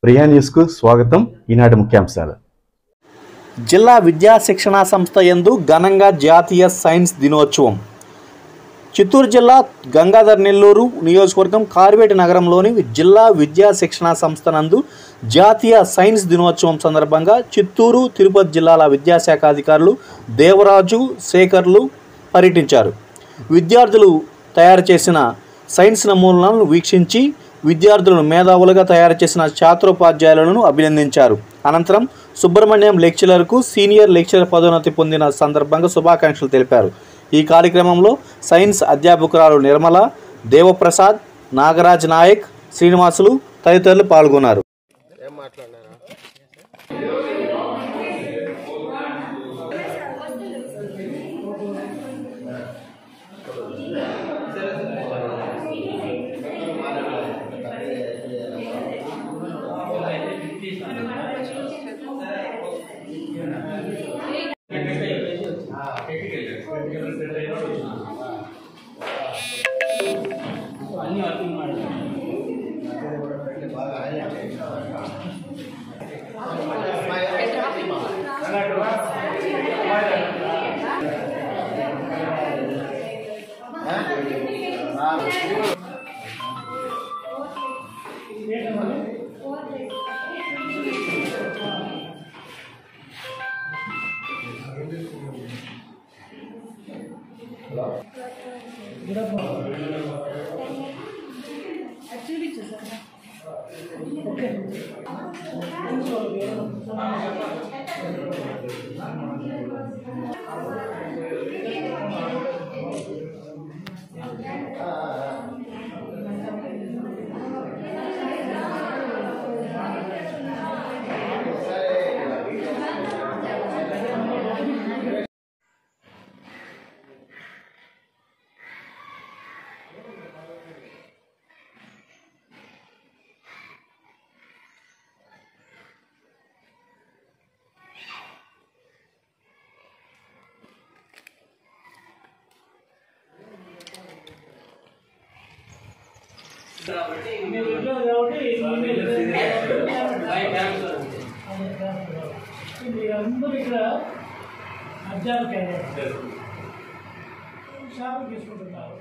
ప్రియా న్యూస్కు స్వాగతం. ఈనాటి ముఖ్యాంశాలు. జిల్లా విద్యా శిక్షణా సంస్థ యందు ఘనంగా జాతీయ సైన్స్ దినోత్సవం. చిత్తూరు జిల్లా గంగాధర్ నెల్లూరు నియోజకవర్గం కార్వేటి నగరంలోని జిల్లా విద్యా శిక్షణా సంస్థ నందు జాతీయ సైన్స్ దినోత్సవం సందర్భంగా చిత్తూరు, తిరుపతి జిల్లాల విద్యాశాఖ అధికారులు దేవరాజు, శేఖర్లు పర్యటించారు. విద్యార్థులు తయారు చేసిన సైన్స్ నమూనాలను వీక్షించి విద్యార్థులను మేధావులుగా తయారు చేసిన ఛాత్రోపాధ్యాయులను అభినందించారు. అనంతరం సుబ్రహ్మణ్యం లెక్చరర్కు సీనియర్ లెక్చరర్ పదోన్నతి పొందిన సందర్భంగా శుభాకాంక్షలు తెలిపారు. ఈ కార్యక్రమంలో సైన్స్ అధ్యాపకురాలు నిర్మల, దేవప్రసాద్, నాగరాజ్ నాయక్, శ్రీనివాసులు తదితరులు పాల్గొన్నారు. అందరూ ఇక్కడ అధ్యాపక షాపు తీసుకుంటున్నారు.